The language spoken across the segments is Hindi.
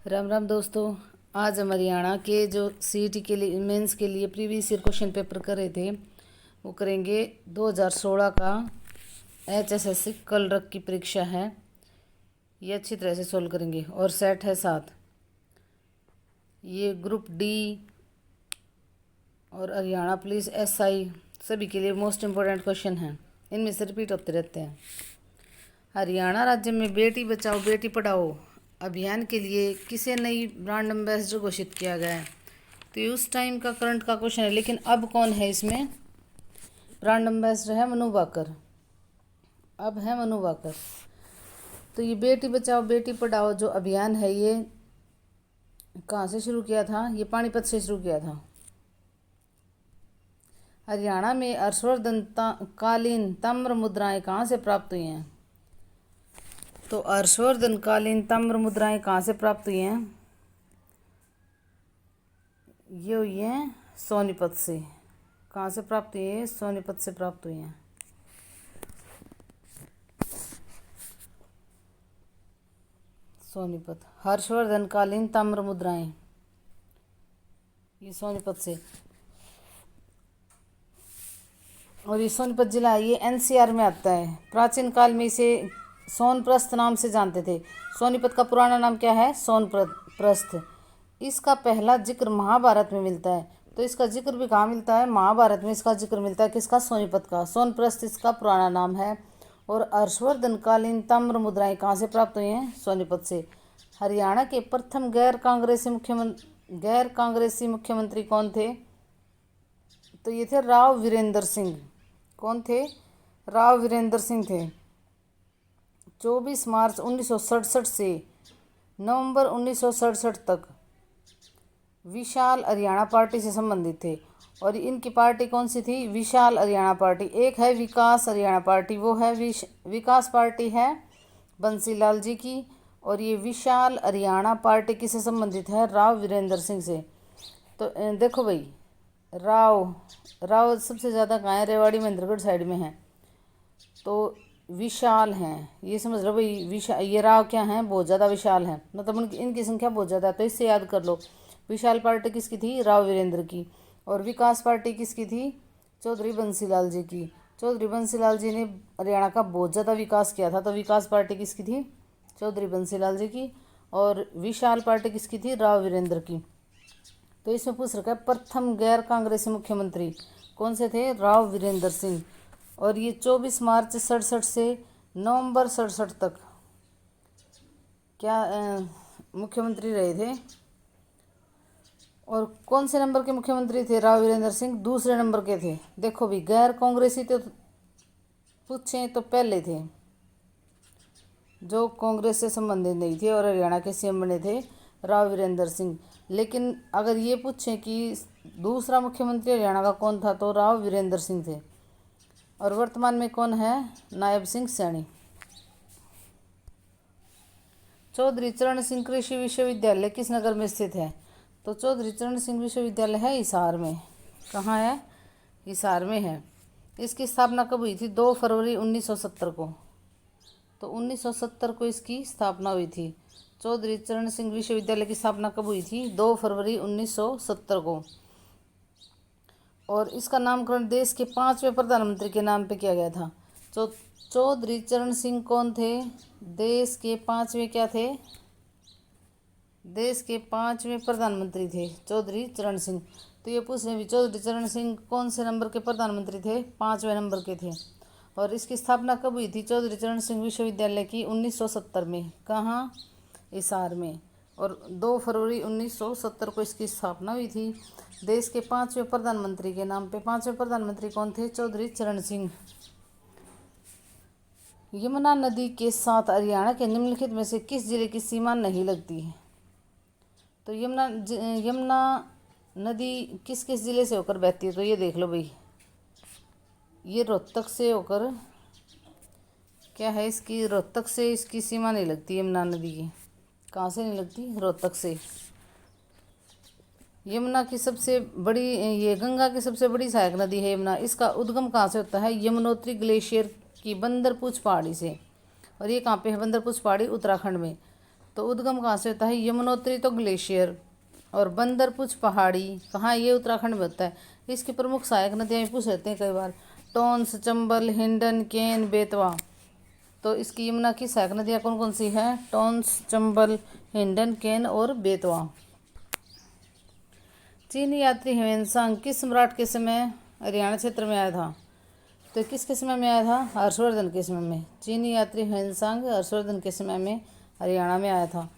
राम राम दोस्तों। आज हम हरियाणा के जो सीईटी के लिए मेंस के लिए प्रीवियस ईयर क्वेश्चन पेपर कर रहे थे वो करेंगे। 2016 का एचएसएससी कल रख की परीक्षा है, ये अच्छी तरह से सोल्व करेंगे। और सेट है 7। ये ग्रुप डी और हरियाणा पुलिस एसआई सभी के लिए मोस्ट इम्पोर्टेंट क्वेश्चन हैं। इनमें से रिपीट होते रहते हैं। हरियाणा राज्य में बेटी बचाओ बेटी पढ़ाओ अभियान के लिए किसे नई ब्रांड एम्बेसडर घोषित किया गया है। तो ये उस टाइम का करंट का क्वेश्चन है, लेकिन अब कौन है इसमें ब्रांड एम्बेसडर? है मनु भाकर। अब है मनु भाकर। तो ये बेटी बचाओ बेटी पढ़ाओ जो अभियान है ये कहाँ से शुरू किया था? ये पानीपत से शुरू किया था। हरियाणा में हर्षवर्धन कालीन ताम्र मुद्राएं कहाँ से प्राप्त हुई हैं? तो हर्षवर्धन कालीन ताम्र मुद्राएं कहाँ से प्राप्त हुई हैं? ये हुई हैं सोनीपत से। कहाँ से प्राप्त हुई है? सोनीपत से प्राप्त हुई हैं। सोनीपत हर्षवर्धन कालीन ताम्र मुद्राएं ये सोनीपत से। और ये सोनीपत जिला है, ये एनसीआर में आता है। प्राचीन काल में इसे सोनप्रस्थ नाम से जानते थे। सोनीपत का पुराना नाम क्या है? सोनप्रस्थ। इसका पहला जिक्र महाभारत में मिलता है। तो इसका जिक्र भी कहाँ मिलता है? महाभारत में इसका जिक्र मिलता है। किसका? सोनीपत का। सोनप्रस्थ इसका पुराना नाम है। और हर्षवर्धन कालीन ताम्र मुद्राएं कहाँ से प्राप्त हुई हैं? सोनीपत से। हरियाणा के प्रथम गैर कांग्रेसी मुख्यमंत्री कौन थे? तो ये थे राव वीरेंद्र सिंह। कौन थे? राव वीरेंद्र सिंह थे। 24 मार्च 1967 से नवंबर 1967 तक विशाल हरियाणा पार्टी से संबंधित थे। और इनकी पार्टी कौन सी थी? विशाल हरियाणा पार्टी। एक है विकास हरियाणा पार्टी, वो है विकास पार्टी है बंसीलाल जी की। और ये विशाल हरियाणा पार्टी किससे संबंधित है? राव वीरेंद्र सिंह से। तो देखो भाई, राव सबसे ज़्यादा कहाँ है? रेवाड़ी महेंद्रगढ़ साइड में है। तो विशाल हैं, ये समझ लो भाई। ये राव क्या हैं? बहुत ज़्यादा विशाल हैं, मतलब इनकी संख्या बहुत ज़्यादा है। तो इससे याद कर लो, विशाल पार्टी किसकी थी? राव वीरेंद्र की। और विकास पार्टी किसकी थी? चौधरी बंसीलाल जी की। चौधरी बंसीलाल जी ने हरियाणा का बहुत ज़्यादा विकास किया था। तो विकास पार्टी किसकी थी? चौधरी बंसीलाल जी की। और विशाल पार्टी किसकी थी? राव वीरेंद्र की। तो इसमें पूछ रखा है प्रथम गैर कांग्रेसी मुख्यमंत्री कौन से थे? राव वीरेंद्र सिंह। और ये 24 मार्च 67 से नवंबर 67 तक क्या मुख्यमंत्री रहे थे। और कौन से नंबर के मुख्यमंत्री थे? राव वीरेंद्र सिंह दूसरे नंबर के थे। देखो भी, गैर कांग्रेसी तो पूछें तो पहले थे, जो कांग्रेस से संबंधित नहीं थे। और हरियाणा के सीएम बने थे राव वीरेंद्र सिंह। लेकिन अगर ये पूछें कि दूसरा मुख्यमंत्री हरियाणा का कौन था, तो राव वीरेंद्र सिंह थे। और वर्तमान में कौन है? नायब सिंह सैनी। चौधरी चरण सिंह कृषि विश्वविद्यालय किस नगर में स्थित है? तो चौधरी चरण सिंह विश्वविद्यालय है हिसार में। कहाँ है? हिसार में है। इसकी स्थापना कब हुई थी? 2 फरवरी 1970 को। तो 1970 को इसकी स्थापना हुई थी। चौधरी चरण सिंह विश्वविद्यालय की स्थापना कब हुई थी? 2 फरवरी 1970 को। और इसका नामकरण देश के 5वें प्रधानमंत्री के नाम पे किया गया था। चौधरी चरण सिंह कौन थे? देश के 5वें क्या थे? देश के 5वें प्रधानमंत्री थे चौधरी चरण सिंह। तो ये पूछ रहे भी, चौधरी चरण सिंह कौन से नंबर के प्रधानमंत्री थे? 5वें नंबर के थे। और इसकी स्थापना कब हुई थी चौधरी चरण सिंह विश्वविद्यालय की? 1970 में। कहाँ? हिसार में। और 2 फरवरी 1970 को इसकी स्थापना हुई थी। देश के 5वें प्रधानमंत्री के नाम पे। 5वें प्रधानमंत्री कौन थे? चौधरी चरण सिंह। यमुना नदी के साथ हरियाणा के निम्नलिखित में से किस जिले की सीमा नहीं लगती है? तो यमुना नदी किस किस जिले से होकर बहती है? तो ये देख लो भाई, ये रोहतक से होकर क्या है इसकी? रोहतक से इसकी सीमा नहीं लगती यमुना नदी की। कहाँ से नहीं लगती? रोहतक से। यमुना की सबसे बड़ी, ये गंगा की सबसे बड़ी सहायक नदी है यमुना। इसका उद्गम कहाँ से होता है? यमुनोत्री ग्लेशियर की बंदरपूछ पहाड़ी से। और ये कहाँ पे है? बंदरपूछ पहाड़ी उत्तराखंड में। तो उद्गम कहाँ से होता है? यमुनोत्री तो ग्लेशियर, और बंदरपुछ पहाड़ी कहाँ? ये उत्तराखंड में होता है। इसकी प्रमुख सहायक नदियाँ भी पूछ लेते हैं कई बार, टोंस, चंबल, हिंडन, केन, बेतवा। तो इसकी यमुना की सहायक नदियाँ कौन कौन सी हैं? टोंस, चंबल, हिंडन, केन और बेतवा। चीनी यात्री ह्वेनसांग किस सम्राट के समय हरियाणा क्षेत्र में आया था? तो किसके समय में आया था? हर्षवर्धन के समय में। चीनी यात्री ह्वेनसांग हर्षवर्धन के समय में हरियाणा में आया था।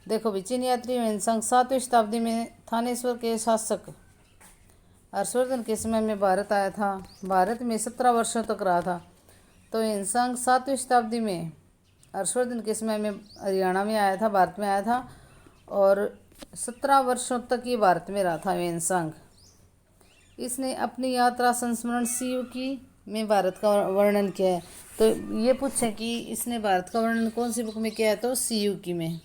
देखो भी, चीनी यात्री ह्वेनसांग 7वीं शताब्दी में थानेश्वर के शासक हर्षवर्धन के समय में भारत आया था। भारत में 17 वर्षों तक रहा था। तो ह्वेनसांग 7वीं शताब्दी में हर्षवर्धन के समय में हरियाणा में आया था, भारत में आया था, और 17 वर्षों तक ये भारत में रहा था ह्वेनसांग। इसने अपनी यात्रा संस्मरण सीयूकी में भारत का वर्णन किया है। तो ये पूछे कि इसने भारत का वर्णन कौन सी बुक में किया है? तो सीयूकी में।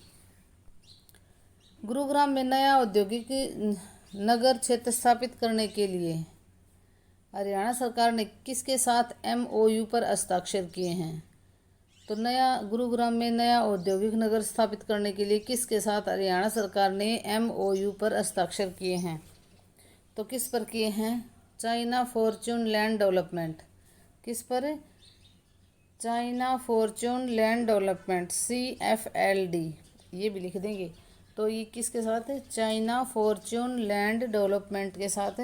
गुरुग्राम में नया औद्योगिक नगर क्षेत्र स्थापित करने के लिए हरियाणा सरकार ने किसके साथ MOU पर हस्ताक्षर किए हैं? तो गुरुग्राम में नया औद्योगिक नगर स्थापित करने के लिए किसके साथ हरियाणा सरकार ने MOU पर हस्ताक्षर किए हैं? तो किस पर किए हैं? China Fortune land development. किस पर? China Fortune land development, CFLD, ये भी लिख देंगे। तो ये किसके साथ है? चाइना फॉर्च्यून लैंड डेवलपमेंट के साथ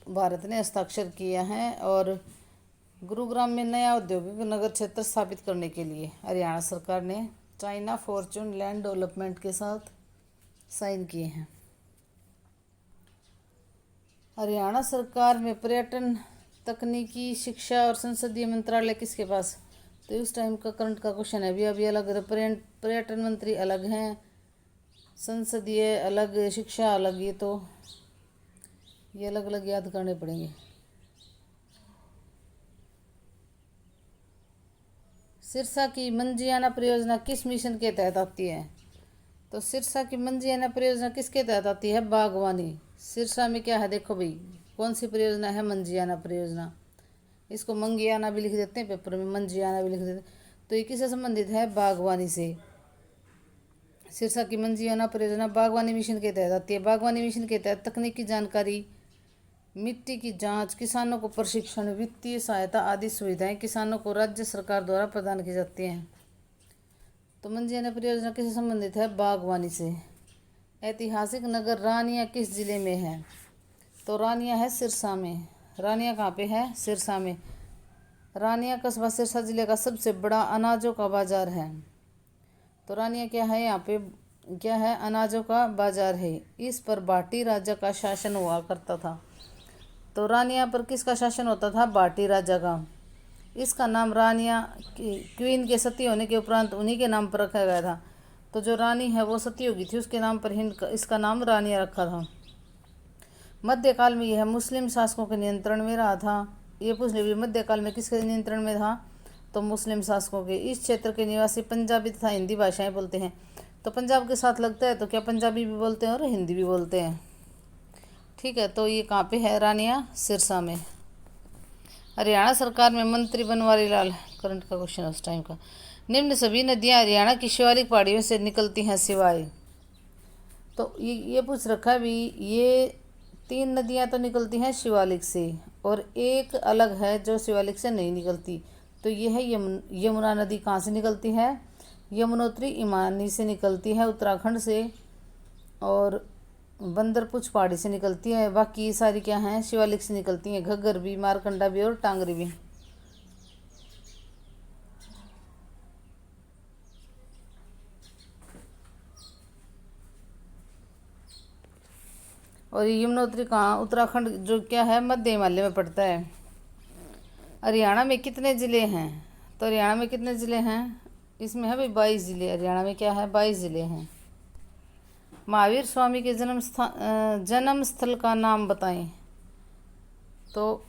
भारत ने हस्ताक्षर किया है। और गुरुग्राम में नया औद्योगिक नगर क्षेत्र स्थापित करने के लिए हरियाणा सरकार ने चाइना फॉर्च्यून लैंड डेवलपमेंट के साथ साइन किए हैं। हरियाणा सरकार में पर्यटन, तकनीकी, शिक्षा और संसदीय मंत्रालय किसके पास? तो उस टाइम का करंट का क्वेश्चन है। अभी अलग पर्यटन मंत्री अलग हैं, संसदीय अलग, शिक्षा अलग, ये अलग अलग याद करने पड़ेंगे। सिरसा की मंजियाना परियोजना किस मिशन के तहत आती है? तो सिरसा की मंजियाना परियोजना किसके तहत आती है? बागवानी। सिरसा में क्या है? देखो भाई, कौन सी परियोजना है? मंजियाना परियोजना। इसको मंगियाना भी लिख देते हैं पेपर में, मंजियाना भी लिख देते हैं। तो ये किससे संबंधित है? बागवानी से। सिरसा की मंजियाना परियोजना बागवानी मिशन के तहत आती है। बागवानी मिशन के तहत तकनीकी जानकारी, मिट्टी की जांच, किसानों को प्रशिक्षण, वित्तीय सहायता आदि सुविधाएं किसानों को राज्य सरकार द्वारा प्रदान की जाती हैं। तो मंजियाना परियोजना किससे संबंधित है? बागवानी से। ऐतिहासिक नगर रानिया किस जिले में है? तो रानिया है सिरसा में। रानिया कहाँ पे है? सिरसा में। रानिया कस्बा सिरसा जिले का सबसे बड़ा अनाजों का बाजार है। तो रानिया क्या है? यहाँ पे क्या है? अनाजों का बाजार है। इस पर भाटी राजा का शासन हुआ करता था। तो रानिया पर किसका शासन होता था? भाटी राजा का। इसका नाम रानिया क्वीन के सती होने के उपरांत उन्हीं के नाम पर रखा गया था। तो जो रानी है वो सती होगी थी, उसके नाम पर इसका नाम रानिया रखा था। मध्यकाल में यह मुस्लिम शासकों के नियंत्रण में रहा था। ये पूछ लीजिए, मध्यकाल में किसके नियंत्रण में था? तो मुस्लिम शासकों के। इस क्षेत्र के निवासी पंजाबी तथा हिंदी भाषाएं बोलते हैं। तो पंजाब के साथ लगता है तो क्या पंजाबी भी बोलते हैं और हिंदी भी बोलते हैं। ठीक है, तो ये कहाँ पे है? रानिया, सिरसा में। हरियाणा सरकार में मंत्री बनवारी लाल, करंट का क्वेश्चन उस टाइम का। निम्न सभी नदियाँ हरियाणा की शिवालिक पहाड़ियों से निकलती हैं सिवाय। तो ये पूछ रखा है भी, ये 3 नदियाँ तो निकलती हैं शिवालिक से, और एक अलग है जो शिवालिक से नहीं निकलती। तो ये है यमुना नदी। कहाँ से निकलती है? यमुनोत्री इमानी से निकलती है, उत्तराखंड से, और बंदरपुछ पहाड़ी से निकलती है। बाकी सारी क्या हैं? शिवालिक से निकलती हैं, घग्गर भी, मारकंडा भी और टांगरी भी। और ये यमुनोत्री कहाँ? उत्तराखंड, जो क्या है, मध्य हिमालय में पड़ता है। हरियाणा में कितने ज़िले हैं? तो हरियाणा में कितने ज़िले हैं? इसमें है भाई 22 ज़िले। हरियाणा में क्या है? 22 ज़िले हैं। महावीर स्वामी के जन्म स्थल का नाम बताएं। तो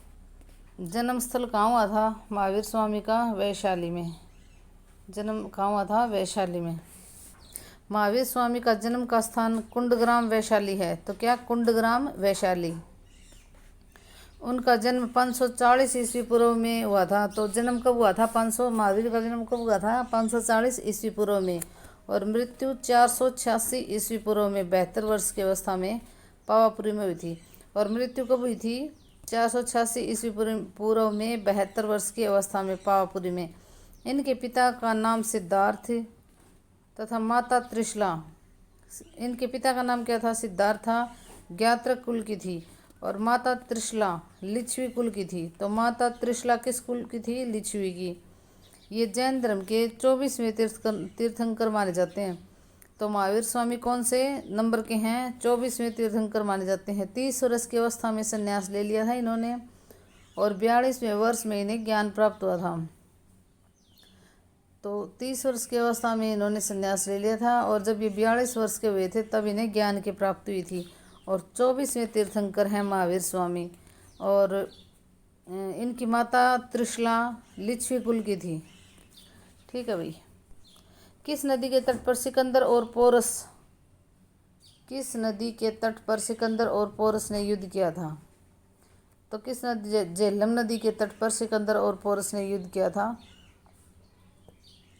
जन्म स्थल कहाँ हुआ था महावीर स्वामी का? वैशाली में। जन्म कहाँ हुआ था? वैशाली में। महावीर स्वामी का जन्म का स्थान कुंडग्राम वैशाली है। तो क्या? कुंडग्राम वैशाली। उनका जन्म 540 ईस्वी पूर्व में हुआ था। तो जन्म कब हुआ था? महावीर का जन्म कब हुआ था? 540 ईस्वी पूर्व में। और मृत्यु 486 ईस्वी पूर्व में 72 वर्ष की अवस्था में पावापुरी में हुई थी। और मृत्यु कब हुई थी? 486 ईस्वी पूर्व में 72 वर्ष की अवस्था में पावापुरी में। इनके पिता का नाम सिद्धार्थ तथा माता त्रिशला। इनके पिता का नाम क्या था? सिद्धार्थ था, ज्ञात्रक कुल की थी, और माता त्रिशला लिच्छवी कुल की थी। तो माता त्रिशला किस कुल की थी? लिच्छवी की। ये जैन धर्म के 24वें तीर्थंकर माने जाते हैं। तो महावीर स्वामी कौन से नंबर के हैं? 24वें तीर्थंकर माने जाते हैं। 30 वर्ष की अवस्था में संन्यास ले लिया था इन्होंने, और 42वें वर्ष में इन्हें ज्ञान प्राप्त हुआ था। तो 30 वर्ष की अवस्था में इन्होंने संन्यास ले लिया था, और जब ये 42 वर्ष के हुए थे तब इन्हें ज्ञान की प्राप्ति हुई थी। और 24वें तीर्थंकर हैं महावीर स्वामी। और इनकी माता त्रिशला लिच्छवी कुल की थी। ठीक है भाई। किस नदी के तट पर सिकंदर और पोरस किस नदी के तट पर सिकंदर और पोरस ने युद्ध किया था? तो किस नदी? झेलम नदी के तट पर सिकंदर और पोरस ने युद्ध किया था।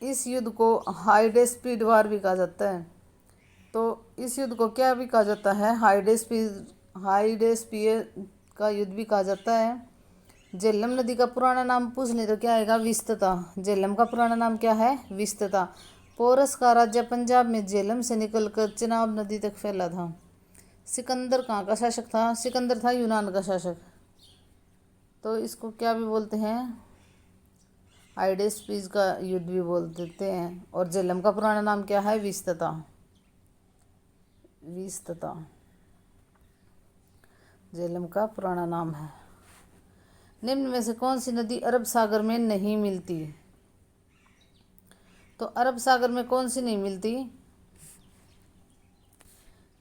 इस युद्ध को हाइडेस्पीड वार भी कहा जाता है। तो इस युद्ध को क्या भी कहा जाता है? हाइडेस्पियर का युद्ध भी कहा जाता है। झेलम नदी का पुराना नाम पूछ ले तो क्या आएगा? विस्तता। झेलम का पुराना नाम क्या है? विस्तता। पोरस का राज्य पंजाब में झेलम से निकलकर चिनाब नदी तक फैला था। सिकंदर कहाँ का शासक था? सिकंदर था यूनान का शासक। तो इसको क्या भी बोलते हैं? हाइडेस्पीज का युद्ध भी बोल देते हैं। और झेलम का पुराना नाम क्या है? विस्तता। विस्तता झेलम का पुराना नाम है। निम्न में से कौन सी नदी अरब सागर में नहीं मिलती? तो अरब सागर में कौन सी नहीं मिलती?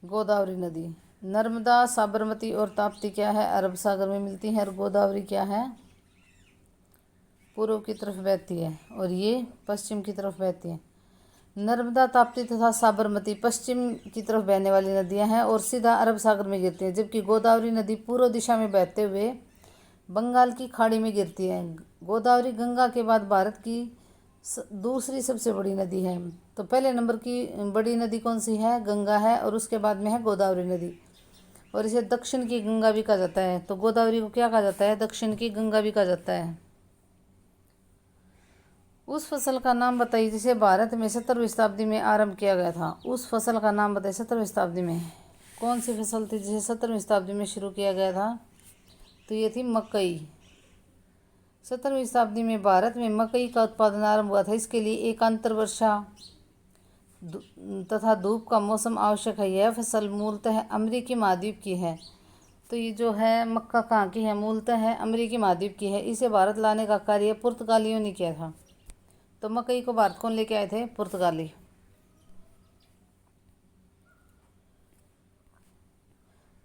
गोदावरी नदी। नर्मदा, साबरमती और ताप्ती क्या है? अरब सागर में मिलती हैं। और गोदावरी क्या है? पूर्व की तरफ बहती है, और ये पश्चिम की तरफ बहती है। नर्मदा, ताप्ती तथा साबरमती पश्चिम की तरफ बहने वाली नदियां हैं और सीधा अरब सागर में गिरती हैं, जबकि गोदावरी नदी पूर्व दिशा में बहते हुए बंगाल की खाड़ी में गिरती है। गोदावरी गंगा के बाद भारत की दूसरी सबसे बड़ी नदी है। तो पहले नंबर की बड़ी नदी कौन सी है? गंगा है, और उसके बाद में है गोदावरी नदी। और इसे दक्षिण की गंगा भी कहा जाता है। तो गोदावरी को क्या कहा जाता है? दक्षिण की गंगा भी कहा जाता है। उस फसल का नाम बताइए जिसे भारत में 17वीं शताब्दी में आरंभ किया गया था। उस फसल का नाम बताइए 17वीं शताब्दी में कौन सी फसल थी जिसे 17वीं शताब्दी में शुरू किया गया था? तो ये थी मकई। 17वीं शताब्दी में भारत में मकई का उत्पादन आरंभ हुआ था। इसके लिए एक अंतर्वर्षा तथा धूप का मौसम आवश्यक है। यह फसल मूलतः अमेरिकी महाद्वीप की है। तो ये जो है मक्का कहाँ की है? मूलतः है अमेरिकी महाद्वीप की है। इसे भारत लाने का कार्य पुर्तगालियों ने किया था। तो मकई को भारत कौन लेके आए थे? पुर्तगाली।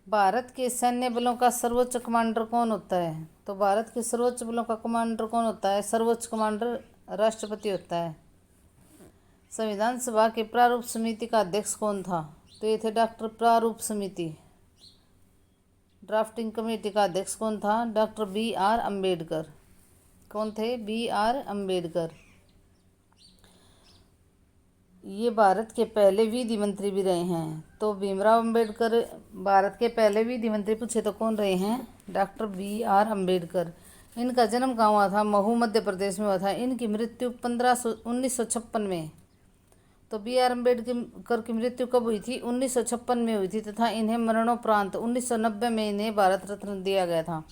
भारत के सैन्य बलों का सर्वोच्च कमांडर कौन होता है? तो भारत के सर्वोच्च बलों का कमांडर कौन होता है? सर्वोच्च कमांडर राष्ट्रपति होता है। संविधान सभा के प्रारूप समिति का अध्यक्ष कौन था? तो ये थे डॉक्टर प्रारूप समिति। ड्राफ्टिंग कमेटी का अध्यक्ष कौन था? Doctor B.R. अम्बेडकर। कौन थे? B.R. अम्बेडकर। ये भारत के पहले विधि मंत्री भी रहे हैं। तो भीमराव अम्बेडकर भारत के पहले विधि मंत्री पूछे तो कौन रहे हैं? Doctor B.R. अम्बेडकर। इनका जन्म कहाँ हुआ था? महू मध्य प्रदेश में हुआ था। इनकी मृत्यु 1956 में। तो B.R. अम्बेडकर की मृत्यु कब हुई थी? 1956 में हुई थी, तथा इन्हें मरणोपरांत 1990 में इन्हें भारत रत्न दिया गया था।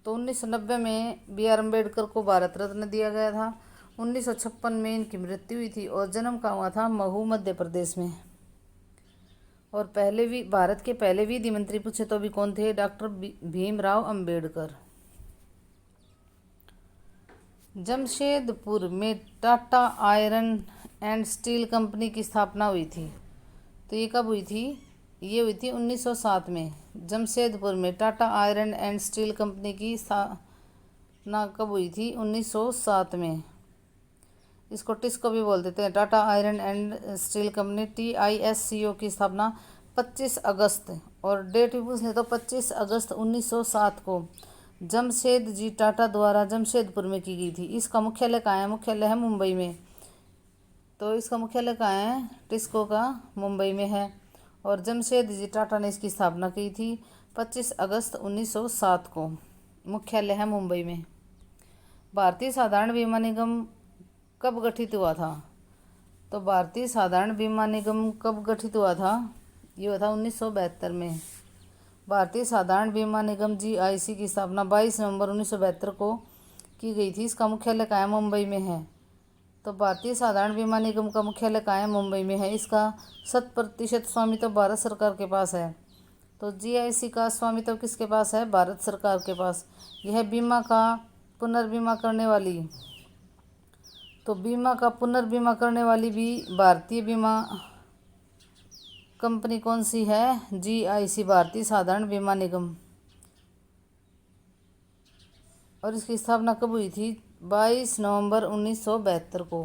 तो 1990 में B.R. अम्बेडकर को भारत रत्न दिया गया था। 1956 में इनकी मृत्यु हुई थी, और जन्म कहाँ हुआ था? महू मध्य प्रदेश में। और भारत के पहले विधि मंत्री पूछे तो भी कौन थे? डॉक्टर भीमराव अम्बेडकर। जमशेदपुर में Tata iron and steel company की स्थापना हुई थी। तो ये कब हुई थी? ये हुई थी 1907 में। जमशेदपुर में Tata iron and steel company की स्थापना कब हुई थी? 1907 में। इसको टिस्को भी बोल देते हैं। Tata iron and steel company TISCO की स्थापना 25 अगस्त, और डेट भी पूछ ले तो 25 अगस्त 1907 को जमशेद जी टाटा द्वारा जमशेदपुर में की गई थी। इसका मुख्यालय कहाँ है? मुख्यालय है मुंबई में। तो तो इसका मुख्यालय कहाँ है? टिस्को का मुंबई में है। और जमशेदजी टाटा ने इसकी स्थापना की थी 25 अगस्त 1907 को। मुख्यालय है मुंबई में। भारतीय साधारण बीमा निगम कब गठित हुआ था? तो भारतीय साधारण बीमा निगम कब गठित हुआ था? ये हुआ था 1972 में। भारतीय साधारण बीमा निगम GIC की स्थापना 22 नवंबर 1972 को की गई थी। इसका मुख्यालय कहाँ है? मुंबई में है। तो भारतीय साधारण बीमा निगम का मुख्यालय कहाँ है? मुंबई में है। इसका 100% स्वामित्व भारत सरकार के पास है। तो GIC का स्वामित्व किसके पास है? भारत सरकार के पास। यह बीमा का पुनर्बीमा करने वाली, तो बीमा का पुनर्बीमा करने वाली भी भारतीय बीमा कंपनी कौन सी है? GIC, भारतीय साधारण बीमा निगम। और इसकी स्थापना कब हुई थी? 22 नवंबर 1972 को।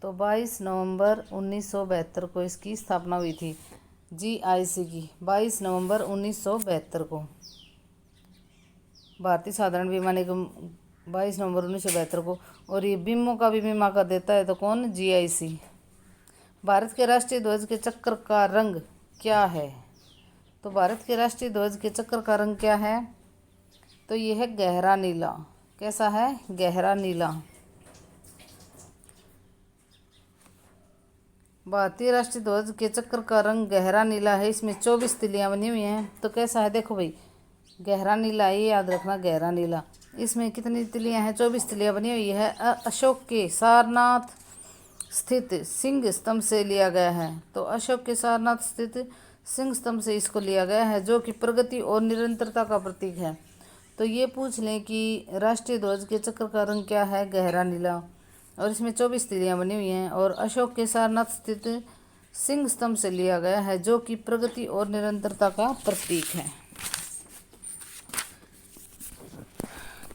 तो 22 नवंबर 1972 को इसकी स्थापना हुई थी GIC की। 22 नवंबर 1972 को भारतीय साधारण बीमा निगम 22 नवंबर 1972 को। और ये बीमों का भी बीमा कर देता है। तो कौन? GIC। भारत के राष्ट्रीय ध्वज के चक्र का रंग क्या है? तो भारत के राष्ट्रीय ध्वज के चक्र का रंग क्या है? तो ये है गहरा नीला। कैसा है? गहरा नीला। भारतीय राष्ट्रीय ध्वज के चक्र का रंग गहरा नीला है। इसमें 24 तिलियां बनी हुई हैं। तो कैसा है? देखो भाई, गहरा नीला, ये याद रखना, गहरा नीला। इसमें कितनी तिलियां हैं? 24 तिलियां बनी हुई है। अशोक के सारनाथ स्थित सिंह स्तंभ से लिया गया है। तो अशोक के सारनाथ स्थित सिंह स्तंभ से इसको लिया गया है, जो कि प्रगति और निरंतरता का प्रतीक है। तो ये पूछ लें कि राष्ट्रीय ध्वज के चक्र का रंग क्या है? गहरा नीला। और इसमें 24 तिलियां बनी हुई हैं। और अशोक के सारनाथ स्थित सिंह स्तंभ से लिया गया है, जो कि प्रगति और निरंतरता का प्रतीक है।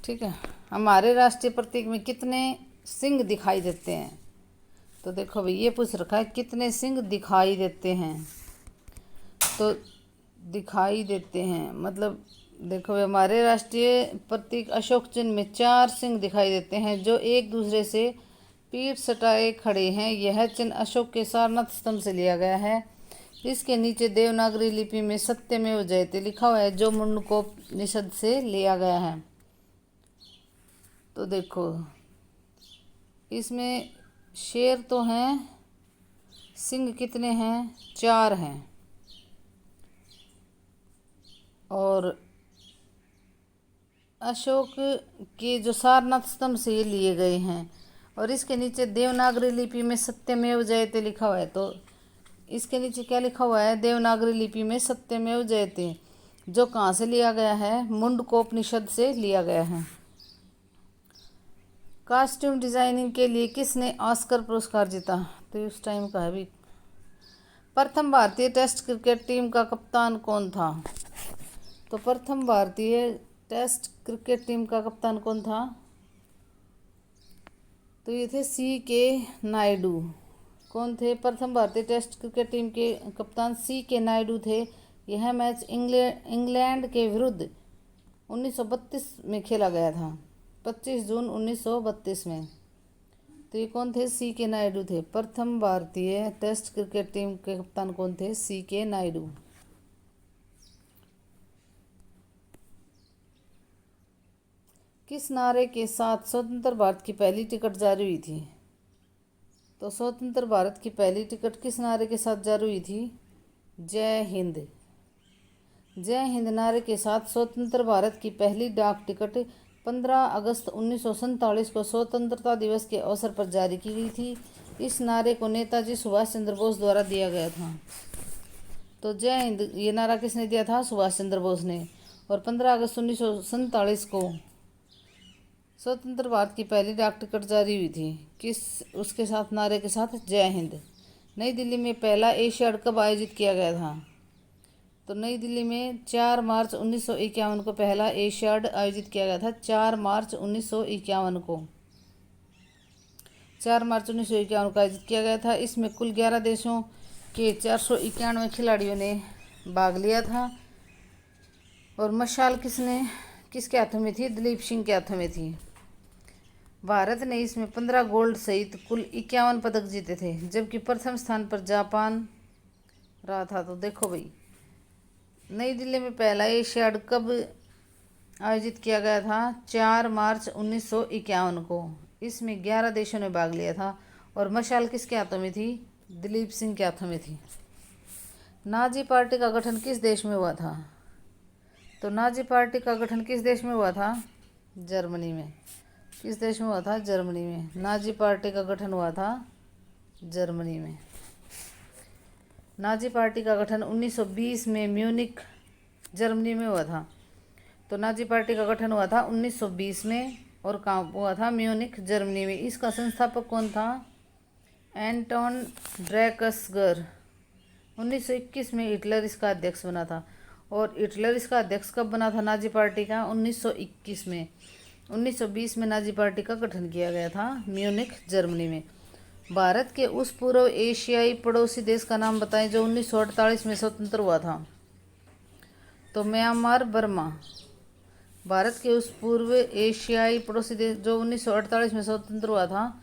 ठीक है। हमारे राष्ट्रीय प्रतीक में कितने सिंह दिखाई देते हैं? तो देखो भाई, ये पूछ रखा है कितने सिंह दिखाई देते हैं। तो दिखाई देते हैं मतलब देखो, हमारे राष्ट्रीय प्रतीक अशोक चिन्ह में 4 सिंह दिखाई देते हैं, जो एक दूसरे से पीठ सटाए खड़े हैं। यह चिन्ह अशोक के सारनाथ स्तंभ से लिया गया है। इसके नीचे देवनागरी लिपि में सत्यमेव जयते लिखा हुआ है, जो मुंडकोपनिषद से लिया गया है। तो देखो, इसमें शेर तो हैं, सिंह कितने हैं? 4 हैं। और अशोक के जो सारनाथ स्तंभ से ये लिए गए हैं। और इसके नीचे देवनागरी लिपि में सत्यमेव जयते लिखा हुआ है। तो इसके नीचे क्या लिखा हुआ है? देवनागरी लिपि में सत्यमेव जयते, जो कहाँ से लिया गया है? मुंडकोपनिषद से लिया गया है। कॉस्ट्यूम डिजाइनिंग के लिए किसने ऑस्कर पुरस्कार जीता? तो उस टाइम का है भी। प्रथम भारतीय टेस्ट क्रिकेट टीम का कप्तान कौन था? तो प्रथम भारतीय टेस्ट क्रिकेट टीम का कप्तान कौन था? तो ये थे CK नायडू। कौन थे? प्रथम भारतीय टेस्ट क्रिकेट टीम के कप्तान CK नायडू थे। यह मैच इंग्लैंड के विरुद्ध 1932 में खेला गया था, 25 जून 1932 में। तो ये कौन थे? CK नायडू थे। प्रथम भारतीय टेस्ट क्रिकेट टीम के कप्तान कौन थे? CK नायडू। किस नारे के साथ स्वतंत्र भारत की पहली टिकट जारी हुई थी? तो स्वतंत्र भारत की पहली टिकट किस नारे के साथ जारी हुई थी? जय हिंद। जय हिंद नारे के साथ स्वतंत्र भारत की पहली डाक टिकट 15 अगस्त 1947 को स्वतंत्रता दिवस के अवसर पर जारी की गई थी। इस नारे को नेताजी सुभाष चंद्र बोस द्वारा दिया गया था। तो जय हिंद ये नारा किसने दिया था? सुभाष चंद्र बोस ने। और 15 अगस्त 1947 को स्वतंत्र भारत की पहली डाक टिकट जारी हुई थी। किस उसके साथ? नारे के साथ, जय हिंद। नई दिल्ली में पहला एशियाड कब आयोजित किया गया था? तो नई दिल्ली में 4 मार्च 1951 को पहला एशियाड आयोजित किया गया था। 4 मार्च 1951 को 4 मार्च 1951 को आयोजित किया गया था। इसमें कुल 11 देशों के 491 खिलाड़ियों ने भाग लिया था। और मशाल किसके हाथों में थी? दलीप सिंह के हाथों में थी। भारत ने इसमें 15 गोल्ड सहित कुल 51 पदक जीते थे, जबकि प्रथम स्थान पर जापान रहा था। तो देखो भाई, नई दिल्ली में पहला एशियाड कब आयोजित किया गया था? 4 मार्च 1951 को। इसमें 11 देशों ने भाग लिया था और मशाल किसके हाथों में थी? दिलीप सिंह के हाथों में थी। नाजी पार्टी का गठन किस देश में हुआ था? तो नाजी पार्टी का गठन किस देश में हुआ था? जर्मनी में। किस देश में हुआ था? जर्मनी में। नाजी पार्टी का गठन हुआ था जर्मनी में। नाजी पार्टी का गठन 1920 में म्यूनिख जर्मनी में हुआ था। तो नाजी पार्टी का गठन हुआ था 1920 में और कहाँ हुआ था? म्यूनिख जर्मनी में। इसका संस्थापक कौन था? एंटोन ड्रैकसगर। 1921 में हिटलर इसका अध्यक्ष बना था। और हिटलर इसका अध्यक्ष कब बना था नाजी पार्टी का? 1921 में। 1920 में नाजी पार्टी का गठन किया गया था म्यूनिख जर्मनी में। भारत के उस पूर्व एशियाई पड़ोसी देश का नाम बताएं जो 1948 में स्वतंत्र हुआ था। तो म्यांमार, बर्मा। भारत के उस पूर्व एशियाई पड़ोसी देश जो 1948 में स्वतंत्र हुआ था,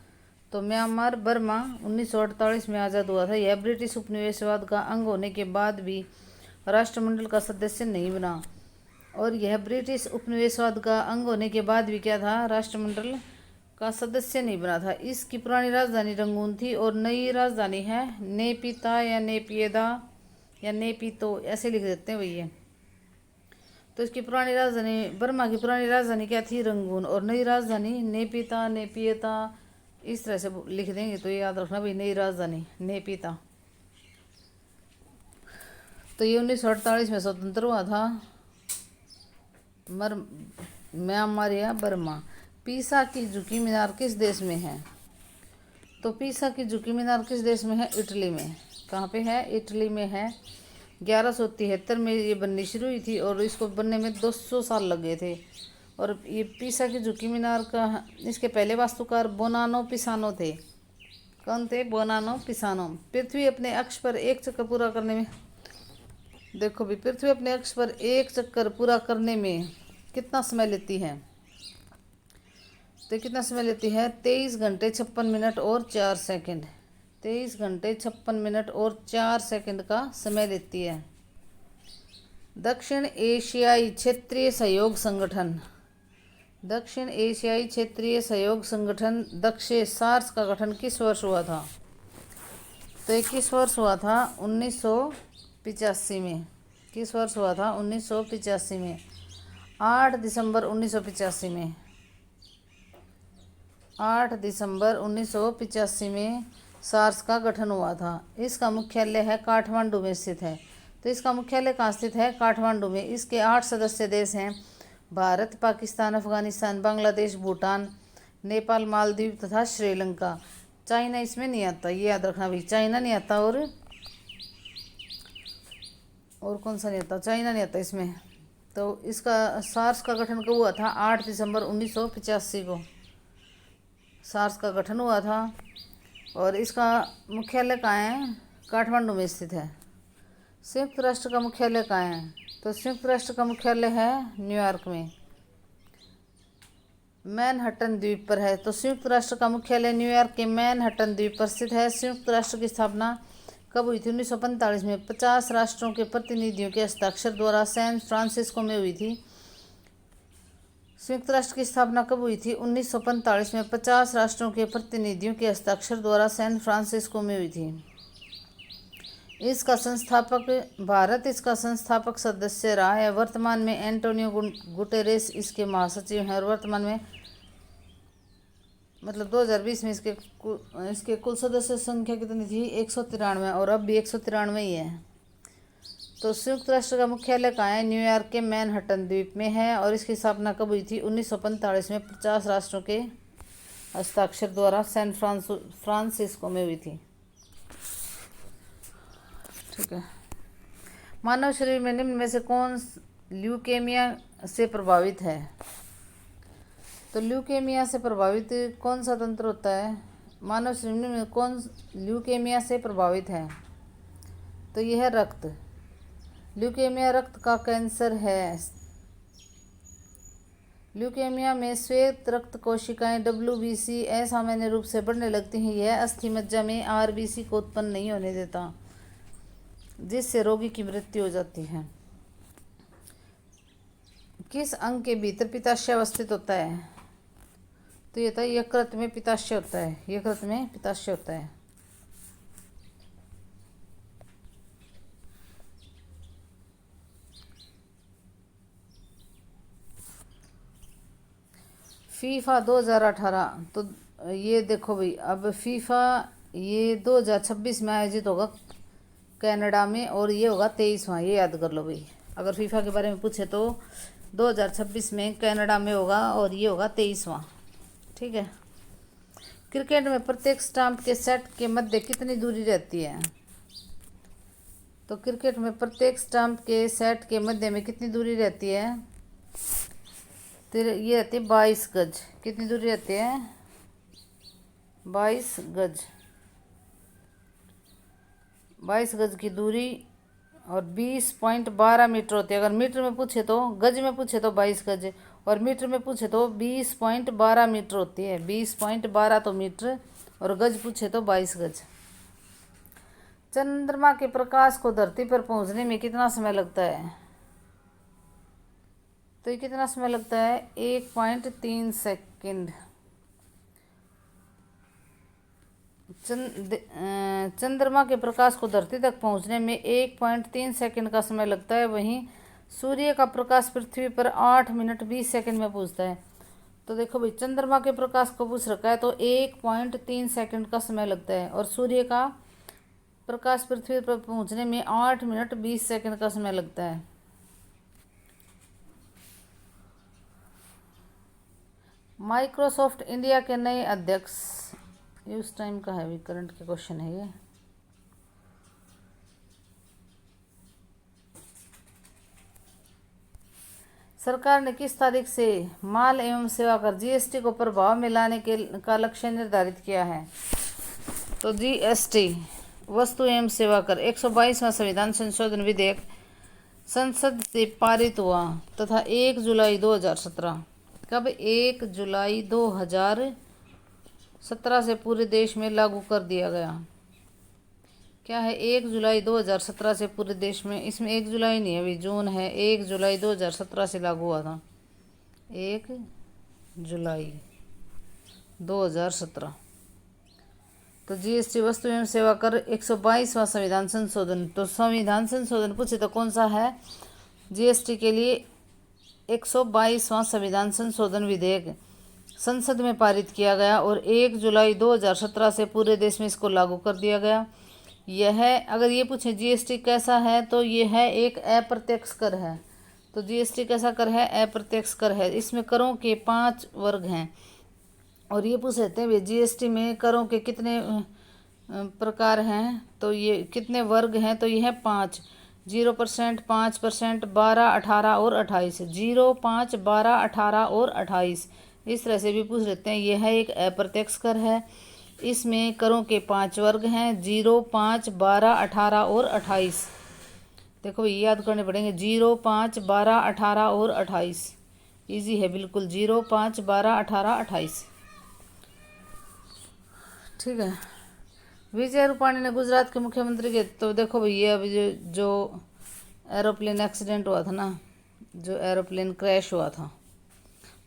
तो म्यांमार, बर्मा 1948 में आज़ाद हुआ था। यह ब्रिटिश उपनिवेशवाद का अंग होने के बाद भी राष्ट्रमंडल का सदस्य नहीं बना। और यह ब्रिटिश उपनिवेशवाद का अंग होने के बाद भी क्या था? राष्ट्रमंडल का सदस्य नहीं बना था। इसकी पुरानी राजधानी रंगून थी और नई राजधानी है नेपिता या नेपियदा या नेपितो, ऐसे लिख देते हैं भैया। तो इसकी पुरानी राजधानी, बर्मा की पुरानी राजधानी क्या थी? रंगून। और नई राजधानी नेपिता, नेपियता, इस तरह से लिख देंगे तो ये याद रखना भाई, नई राजधानी नेपिता। तो ये 1948 में स्वतंत्र हुआ था म्यांमार या बर्मा। पीसा की झुकी मीनार किस देश में है? तो पीसा की झुकी मीनार किस देश में है? इटली में। कहाँ पे है? इटली में है। 1173 में ये बननी शुरू हुई थी और इसको बनने में 200 साल लग गए थे। और ये पीसा की झुकी मीनार का, इसके पहले वास्तुकार बोनानो पिसानो थे। कौन थे? बोनानो पिसानो। पृथ्वी अपने अक्ष पर एक चक्कर पूरा करने में, देखो भी, पृथ्वी अपने अक्ष पर एक चक्कर पूरा करने में कितना समय लेती है? तो कितना समय लेती है? 23 घंटे 56 मिनट और 4 सेकंड। 23 घंटे 56 मिनट और 4 सेकंड का समय लेती है। दक्षिण एशियाई क्षेत्रीय सहयोग संगठन, दक्षिण एशियाई क्षेत्रीय सहयोग संगठन दक्षे सार्स का गठन किस वर्ष हुआ था? तो ये किस वर्ष हुआ था? 1985 में। किस वर्ष हुआ था? 1985 में। 8 दिसंबर 1985 में। 8 दिसंबर 1985 में सार्स का गठन हुआ था। इसका मुख्यालय है काठमांडू में स्थित है। तो इसका मुख्यालय कहाँ स्थित है? काठमांडू में। इसके 8 सदस्य देश हैं भारत, पाकिस्तान, अफगानिस्तान, बांग्लादेश, भूटान, नेपाल, मालदीव तथा श्रीलंका। चाइना इसमें नहीं आता, ये याद रखना भाई, चाइना नहीं आता। और कौन सा नहीं आता? चाइना नहीं आता इसमें। तो इसका सार्स का गठन कब हुआ था? 8 दिसंबर 1985 को सार्स का गठन हुआ था। और इसका मुख्यालय कहाँ है? काठमांडू में स्थित है। संयुक्त राष्ट्र का मुख्यालय कहाँ है? तो संयुक्त राष्ट्र का मुख्यालय है न्यूयॉर्क में, मैनहट्टन द्वीप पर है। तो संयुक्त राष्ट्र का मुख्यालय न्यूयॉर्क के मैनहट्टन द्वीप पर स्थित है। संयुक्त राष्ट्र की स्थापना कब हुई थी? 1945 में 50 राष्ट्रों के प्रतिनिधियों के हस्ताक्षर द्वारा सैन फ्रांसिस्को में हुई थी। संयुक्त राष्ट्र की स्थापना कब हुई थी? 1945 में 50 राष्ट्रों के प्रतिनिधियों के हस्ताक्षर द्वारा सैन फ्रांसिस्को में हुई थी। इसका संस्थापक भारत इसका संस्थापक सदस्य रहा है। वर्तमान में एंटोनियो गुटेरेस इसके महासचिव हैं। और वर्तमान में मतलब 2020 में इसके कुल सदस्य संख्या कितनी थी? 193, और अब भी 193 ही है। तो संयुक्त राष्ट्र का मुख्यालय कहाँ है? न्यूयॉर्क के मैनहट्टन द्वीप में है। और इसकी स्थापना कब हुई थी? 1945 में 50 राष्ट्रों के हस्ताक्षर द्वारा सैन फ्रांसिस्को में हुई थी। ठीक है। मानव शरीर में निम्न में से कौन ल्यूकेमिया से प्रभावित है? तो ल्यूकेमिया से प्रभावित कौन सा तंत्र होता है? मानव शरीर में कौन ल्यूकेमिया से प्रभावित है? तो यह है रक्त। ल्यूकेमिया रक्त का कैंसर है। ल्यूकेमिया में श्वेत रक्त कोशिकाएं WBC असामान्य रूप से बढ़ने लगती हैं। यह अस्थि मज्जा में RBC को उत्पन्न नहीं होने देता, जिससे रोगी की मृत्यु हो जाती है। किस अंग के भीतर पित्ताशय अवस्थित होता है? तो ये था यकृत में पित्ताशय होता है। यकृत में पित्ताशय होता है। फीफा 2018, तो ये देखो भाई, अब फीफा ये 2026 में आयोजित होगा कनाडा में, और ये होगा 23वां। ये याद कर लो भाई, अगर फीफा के बारे में पूछे तो 2026 में कनाडा में होगा और ये होगा 23वां। ठीक है। क्रिकेट में प्रत्येक स्टंप के सेट के मध्य कितनी दूरी रहती है? तो क्रिकेट में प्रत्येक स्टंप के सेट के मध्य में कितनी दूरी रहती है? तो ये रहती है 22 गज। कितनी दूरी रहती है? 22 गज। 22 गज की दूरी और 20.12 मीटर होती है। अगर मीटर में पूछे तो, गज में पूछे तो 22 गज, और मीटर में पूछे तो 20.12 मीटर होती है। 20.12 तो मीटर, और गज पूछे तो 22 गज। चंद्रमा के प्रकाश को धरती पर पहुंचने में कितना समय लगता है? तो ये कितना समय लगता है? 1.3 सेकेंड। चंद्रमा के प्रकाश को धरती तक पहुंचने में 1.3 सेकेंड का समय लगता है। वहीं सूर्य का प्रकाश पृथ्वी पर 8 मिनट 20 सेकेंड में पहुंचता है। तो देखो भाई, चंद्रमा के प्रकाश को पूछ रखा है तो 1.3 सेकेंड का समय लगता है, और सूर्य का प्रकाश पृथ्वी पर पहुंचने में 8 मिनट 20 सेकेंड का समय लगता है। माइक्रोसॉफ्ट इंडिया के नए अध्यक्ष, ये उस टाइम का है, भी करंट के क्वेश्चन है ये। सरकार ने किस तारीख से माल एवं सेवा कर GST को प्रभाव में लाने का लक्ष्य निर्धारित किया है? तो GST वस्तु एवं सेवा कर 122वां संविधान संशोधन विधेयक संसद से पारित हुआ तथा 1 जुलाई 2017, कब? 1 जुलाई 2017 से पूरे देश में लागू कर दिया गया। क्या है? 1 जुलाई 2017 से पूरे देश में। इसमें 1 जुलाई नहीं है, अभी जून है। 1 जुलाई 2017 से लागू हुआ था। 1 जुलाई 2017। तो GST वस्तु एवं सेवा कर 122वां संविधान संशोधन। तो संविधान संशोधन पूछे तो कौन सा है? GST के लिए 122वां संविधान संशोधन विधेयक संसद में पारित किया गया और 1 जुलाई 2017 से पूरे देश में इसको लागू कर दिया गया। यह, अगर ये पूछे GST कैसा है, तो ये है एक अप्रत्यक्ष कर है। तो GST कैसा कर है? अप्रत्यक्ष कर है। इसमें करों के 5 वर्ग हैं, और ये पूछ लेते हैं GST में करों के कितने प्रकार हैं, तो ये कितने वर्ग हैं? तो ये है 5। 0%, 5%, 12, 18 और 28। 0, 5, 12, 18 और 28, इस तरह से भी पूछ लेते हैं। यह है एक अप्रत्यक्ष कर है। इसमें करों के 5 वर्ग हैं, 0, 5, 12, 18 और 28। देखो ये याद करने पड़ेंगे, 0, 5, 12, 18 और 28। इजी है बिल्कुल, 0, 5, 12, 18, 28। ठीक है। विजय रूपाणी ने गुजरात के मुख्यमंत्री के, तो देखो भैया अभी जो एरोप्लेन एक्सीडेंट हुआ था ना, जो एरोप्लेन क्रैश हुआ था,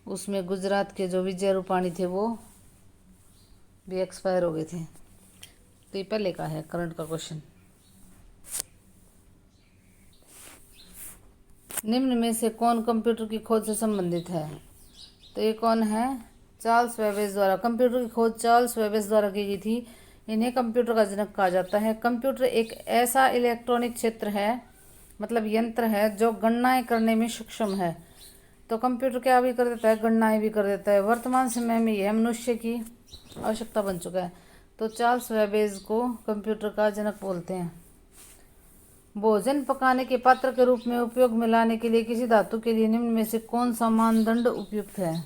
उसमें गुजरात के जो विजय रूपाणी थे वो भी एक्सपायर हो गए थे। तो ये पहले का है करंट का क्वेश्चन। निम्न में से कौन कंप्यूटर की खोज से संबंधित है? तो ये कौन है? चार्ल्स बेबेज द्वारा। कंप्यूटर की खोज चार्ल्स बेबेज द्वारा की गई थी। इन्हें कंप्यूटर का जनक कहा जाता है। कंप्यूटर एक ऐसा इलेक्ट्रॉनिक क्षेत्र है, मतलब यंत्र है, जो गणनाएं करने में सक्षम है। तो कंप्यूटर क्या भी कर देता है? गणनाएं भी कर देता है। वर्तमान समय में यह मनुष्य की आवश्यकता बन चुका है। तो चार्ल्स बेबेज को कंप्यूटर का जनक बोलते हैं। भोजन पकाने के पात्र के रूप में उपयोग में लाने के लिए किसी धातु के लिए निम्न में से कौन सा मानदंड उपयुक्त है?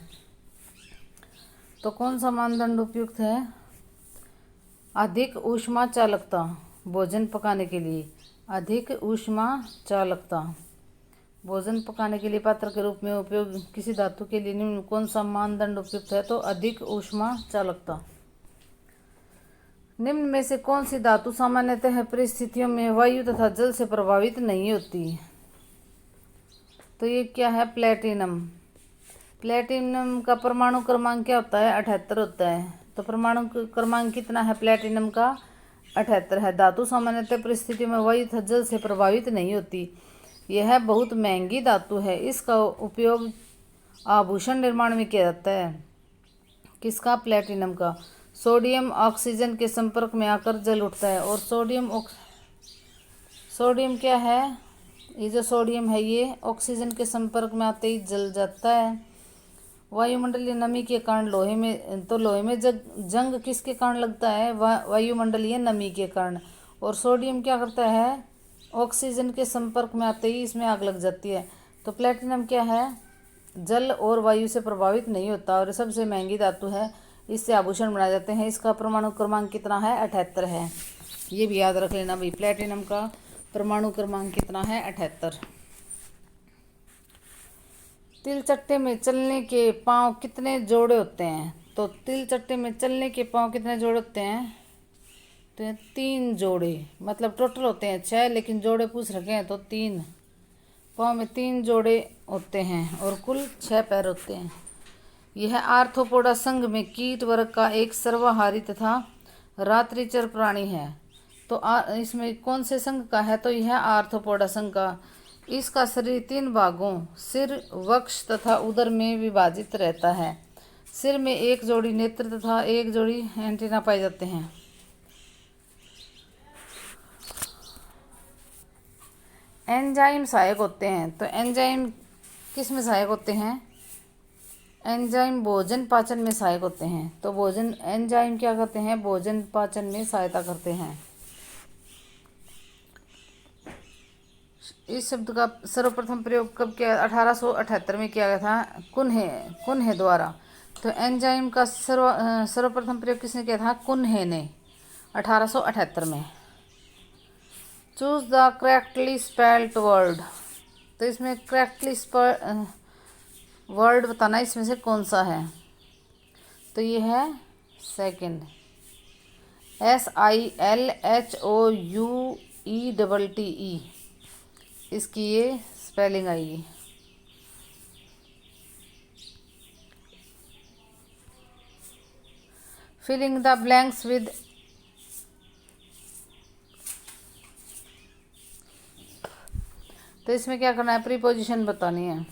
तो कौन सा मानदंड उपयुक्त है? अधिक ऊष्मा चालकता। भोजन पकाने के लिए अधिक ऊष्मा चालकता। भोजन पकाने के लिए पात्र के रूप में उपयोग किसी धातु के लिए निम्न कौन सा मानदंड उपयुक्त है? तो अधिक ऊष्मा चालकता। निम्न में से कौन सी धातु सामान्यतः परिस्थितियों में वायु तथा जल से प्रभावित नहीं होती? तो ये क्या है? प्लेटिनम। प्लेटिनम का परमाणु क्रमांक क्या होता है? 78 होता है। तो परमाणु क्रमांक कितना है प्लेटिनम का? 78 है। धातु सामान्यतः परिस्थितियों में वायु तथा जल से प्रभावित नहीं होती। यह बहुत महंगी धातु है। इसका उपयोग आभूषण निर्माण में किया जाता है। किसका? प्लेटिनम का। सोडियम ऑक्सीजन के संपर्क में आकर जल उठता है। और सोडियम क्या है? ये जो सोडियम है ये ऑक्सीजन के संपर्क में आते ही जल जाता है। वायुमंडलीय नमी के कारण लोहे में जंग किसके कारण लगता है? वायुमंडलीय नमी के कारण। और सोडियम क्या करता है? ऑक्सीजन के संपर्क में आते ही इसमें आग लग जाती है। तो प्लेटिनम क्या है? जल और वायु से प्रभावित नहीं होता और सबसे महंगी धातु है। इससे आभूषण बनाए जाते हैं। इसका परमाणु क्रमांक कितना है? 78 है। ये भी याद रख लेना भाई, प्लेटिनम का परमाणु क्रमांक कितना है? 78। तिल चट्टे में चलने के पांव कितने जोड़े होते हैं? तो तिल चट्टे में चलने के पांव कितने जोड़े होते हैं? तो 3 जोड़े, मतलब टोटल होते हैं 6, लेकिन जोड़े पूछ रखे हैं तो 3। पाँव में 3 जोड़े होते हैं और कुल 6 पैर होते हैं। यह आर्थ्रोपोडा संघ में कीट वर्ग का एक सर्वाहारी तथा रात्रिचर प्राणी है। तो इसमें कौन से संघ का है? तो यह आर्थ्रोपोडा संघ का। इसका शरीर 3 भागों सिर, वक्ष तथा उदर में विभाजित रहता है। सिर में 1 जोड़ी नेत्र तथा 1 जोड़ी एंटीना पाए जाते हैं। एंजाइम सहायक होते हैं। तो एंजाइम किस में सहायक होते हैं? एंजाइम भोजन पाचन में सहायक होते हैं। तो एंजाइम क्या करते हैं? भोजन पाचन में सहायता करते हैं। इस शब्द का सर्वप्रथम प्रयोग कब किया? 1878 में किया गया था कुन्हे द्वारा। तो एंजाइम का सर्वप्रथम प्रयोग किसने किया था? कुन्हे ने 1878 में। Choose the correctly spelled word. तो इसमें करेक्टली वर्ड बताना, इसमें से कौन सा है? तो ये है सेकंड, SILHOUETTE, इसकी ये स्पेलिंग आएगी। Filling the blanks with. तो इसमें क्या करना है? प्रीपोजिशन बतानी है।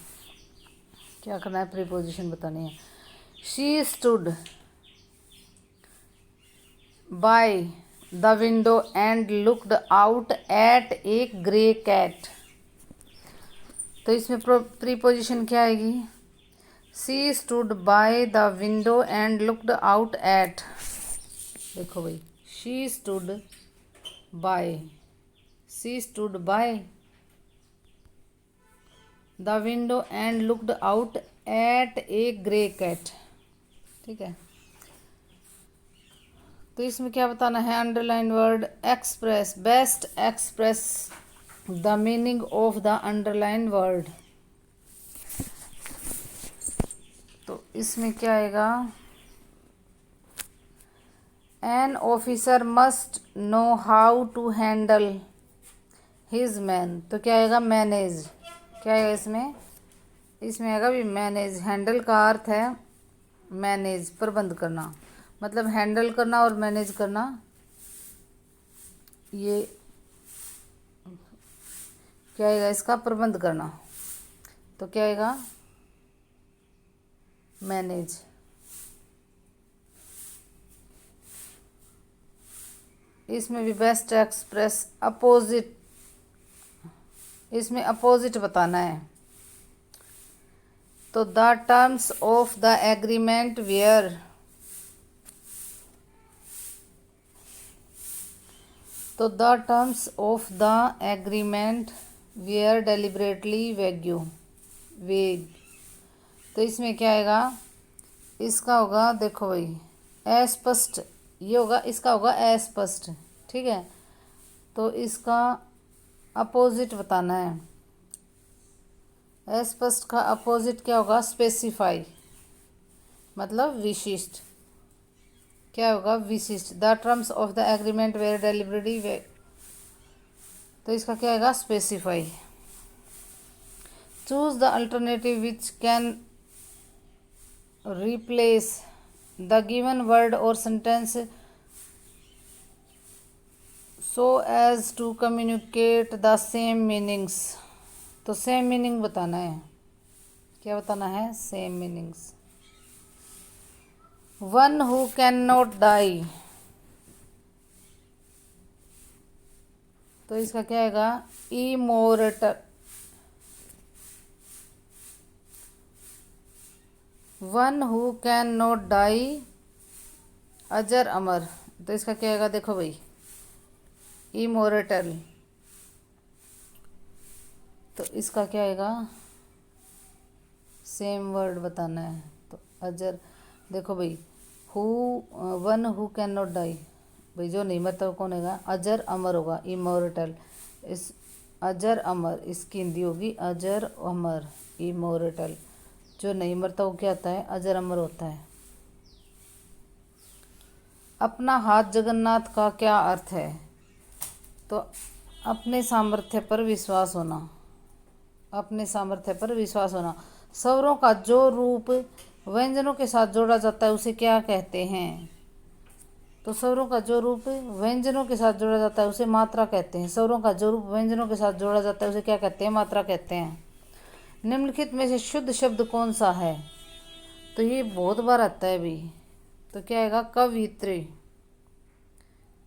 क्या करना है? प्रीपोजिशन बतानी है। She stood by the window and looked out at a grey cat. तो इसमें प्रीपोजिशन क्या आएगी? She stood by the window and looked out at. देखो भाई, she stood by the window and looked out at a grey cat. ठीक है। तो इसमें क्या बताना है? Underline word best express the meaning of the underline word. तो इसमें क्या आएगा? An officer must know how to handle his man. तो क्या आएगा? मैनेज। क्या आएगा इसमें आएगा भी मैनेज। हैंडल का अर्थ है मैनेज, प्रबंध करना। मतलब हैंडल करना और मैनेज करना, ये क्या आएगा? इसका प्रबंध करना। तो क्या आएगा? मैनेज। इसमें भी बेस्ट एक्सप्रेस अपोजिट, इसमें अपोजिट बताना है। तो the terms of the agreement were, तो the terms of the agreement were deliberately vague. तो इसमें क्या आएगा? इसका होगा, देखो भाई, अस्पष्ट। ये होगा, इसका होगा अस्पष्ट। ठीक है। तो इसका अपोजिट बताना है। अस्पष्ट का अपोजिट क्या होगा? स्पेसिफाई, मतलब विशिष्ट। क्या होगा? विशिष्ट। The terms of the agreement were deliberately, तो इसका क्या आएगा? Specify. Choose the alternative which can replace the given word और sentence so as to communicate the same meanings. तो सेम मीनिंग बताना है। क्या बताना है? Same meanings. One who can not die, तो इसका क्या आएगा? Immortal. One who can not die, अजर अमर, तो इसका क्या आएगा? देखो भाई, इमोर्टल। तो इसका क्या आएगा? सेम वर्ड बताना है। तो अजर, देखो भाई, who, one who can not die, भाई जो नहीं मरता वो कौन होगा? अजर अमर होगा, इमोर्टल। इस अजर अमर, इसकी हिंदी होगी अजर अमर, इमोर्टल। जो नहीं मरता वो क्या होता है? अजर अमर होता है। अपना हाथ जगन्नाथ का क्या अर्थ है? तो अपने सामर्थ्य पर विश्वास होना, अपने सामर्थ्य पर विश्वास होना। स्वरों का जो रूप व्यंजनों के साथ जोड़ा जाता है उसे क्या कहते हैं? तो स्वरों का जो रूप व्यंजनों के साथ जोड़ा जाता है उसे मात्रा कहते हैं। स्वरों का जो रूप व्यंजनों के साथ जोड़ा जाता है उसे क्या कहते हैं? मात्रा कहते हैं। निम्नलिखित में से शुद्ध शब्द कौन सा है? तो ये बहुत बार आता है भी। तो क्या आएगा? कवित्री।